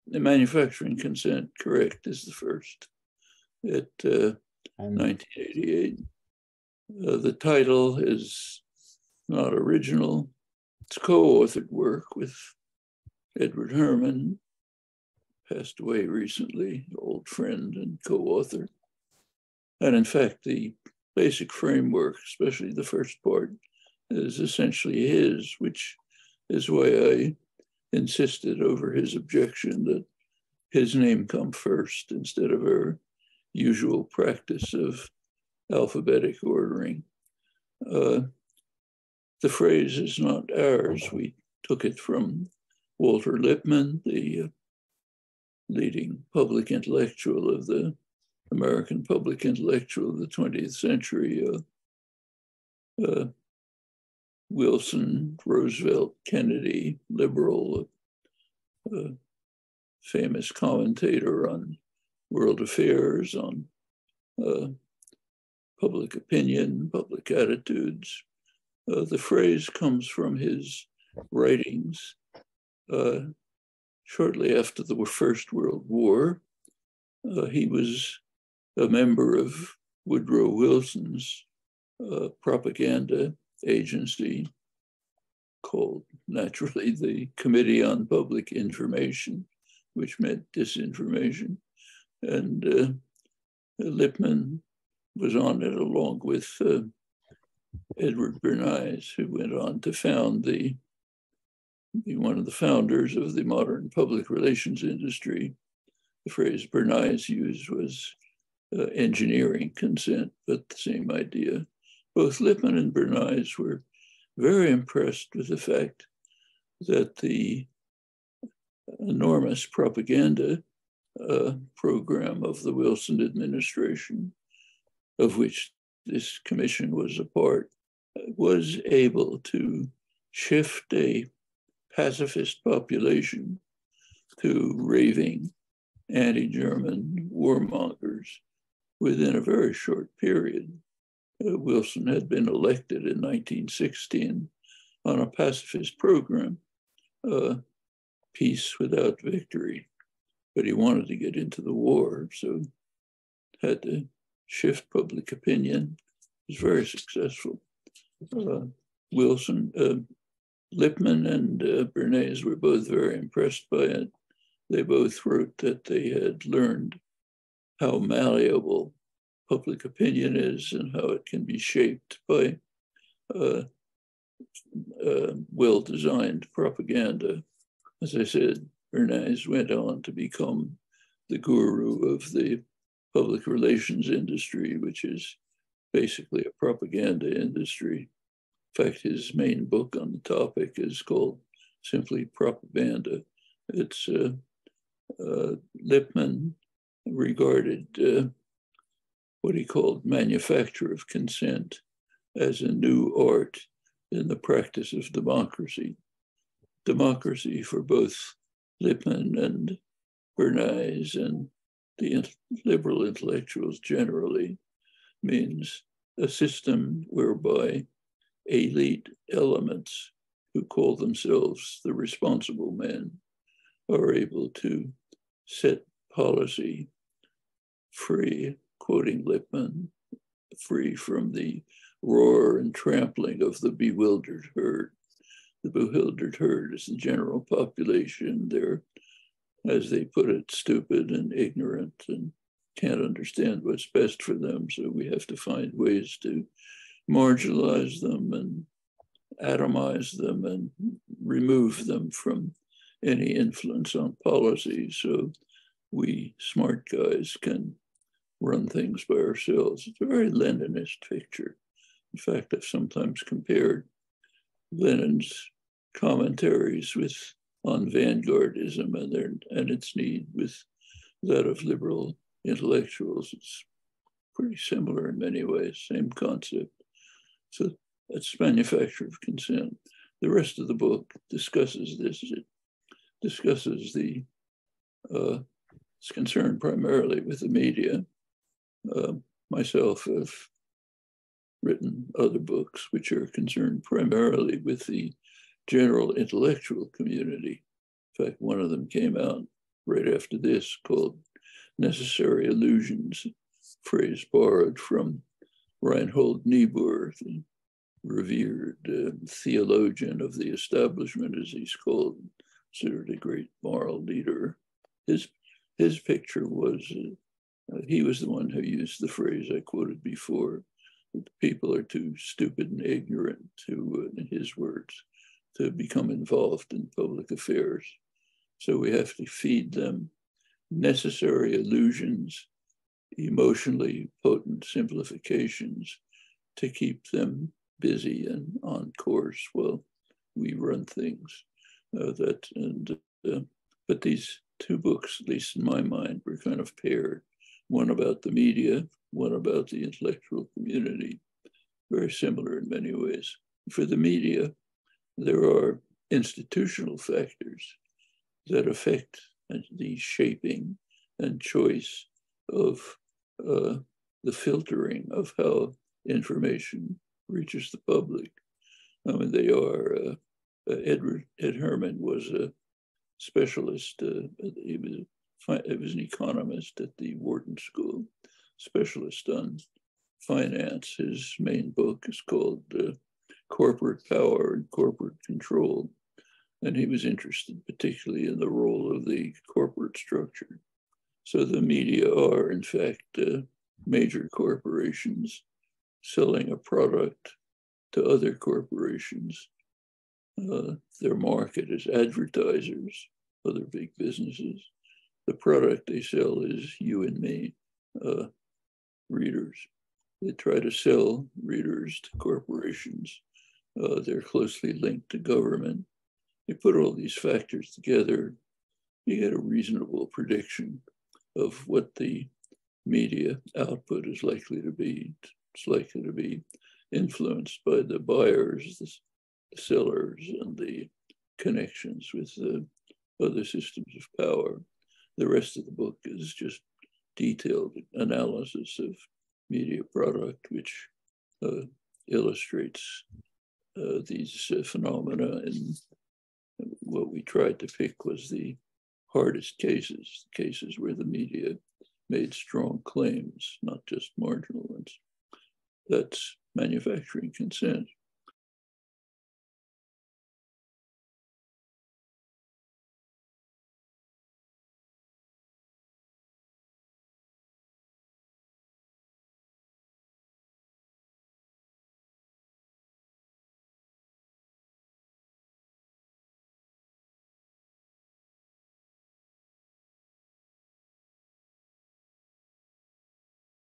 the manufacturing consent, correct, is the first at 1988. The title is not original. It's co-authored work with Edward Herman, passed away recently, old friend and co-author. And in fact, the basic framework, especially the first part, is essentially his, which is why I insisted over his objection that his name come first instead of our usual practice of alphabetic ordering. The phrase is not ours. We took it from Walter Lippmann, the leading public intellectual of the American public intellectual of the 20th century. Wilson, Roosevelt, Kennedy, liberal, famous commentator on world affairs, on public opinion, public attitudes. The phrase comes from his writings shortly after the First World War. He was a member of Woodrow Wilson's propaganda agency called, naturally, the Committee on Public Information, which meant disinformation. And Lippmann was on it along with Edward Bernays, who went on to found be one of the founders of the modern public relations industry. The phrase Bernays used was engineering consent, but the same idea. Both Lippmann and Bernays were very impressed with the fact that the enormous propaganda program of the Wilson administration, of which this commission was a part, was able to shift a pacifist population to raving anti-German warmongers within a very short period. Wilson had been elected in 1916 on a pacifist program, peace without victory, but he wanted to get into the war, so had to shift public opinion. It was very successful. Lippmann and Bernays were both very impressed by it. They both wrote that they had learned how malleable public opinion is and how it can be shaped by well-designed propaganda. As I said, Bernays went on to become the guru of the public relations industry, which is basically a propaganda industry. In fact, his main book on the topic is called simply Propaganda. It's Lippmann regarded what he called manufacture of consent as a new art in the practice of democracy. Democracy for both Lippmann and Bernays and the liberal intellectuals generally means a system whereby elite elements who call themselves the responsible men are able to set policy free, quoting Lippmann, free from the roar and trampling of the bewildered herd. The bewildered herd is the general population. They're, as they put it, stupid and ignorant and can't understand what's best for them. So we have to find ways to marginalize them and atomize them and remove them from any influence on policy. So we smart guys can run things by ourselves. It's a very Leninist picture. In fact, I've sometimes compared Lenin's commentaries on vanguardism and its need with that of liberal intellectuals. It's pretty similar in many ways, same concept. So that's manufacture of consent. The rest of the book discusses this. It discusses it's concerned primarily with the media. Myself have written other books which are concerned primarily with the general intellectual community. In fact, one of them came out right after this called Necessary Illusions, phrase borrowed from Reinhold Niebuhr, the revered theologian of the establishment, as he's called, considered a great moral leader. His picture was, he was the one who used the phrase I quoted before, that people are too stupid and ignorant to, in his words, to become involved in public affairs. So we have to feed them necessary illusions, emotionally potent simplifications to keep them busy and on course while we run things. But these two books, at least in my mind, were kind of paired. One about the media, one about the intellectual community, very similar in many ways. For the media, there are institutional factors that affect the shaping and choice of the filtering of how information reaches the public. I mean, they are, Edward Herman was a specialist, he was an economist at the Wharton School, specialist on finance. His main book is called Corporate Power and Corporate Control. And he was interested particularly in the role of the corporate structure. So the media are, in fact, major corporations selling a product to other corporations. Their market is advertisers, other big businesses. The product they sell is you and me, readers. They try to sell readers to corporations. They're closely linked to government. You put all these factors together, you get a reasonable prediction of what the media output is likely to be. It's likely to be influenced by the buyers, the sellers, and the connections with the other systems of power. The rest of the book is just detailed analysis of media product, which illustrates these phenomena. And what we tried to pick was the hardest cases where the media made strong claims, not just marginal ones. That's manufacturing consent.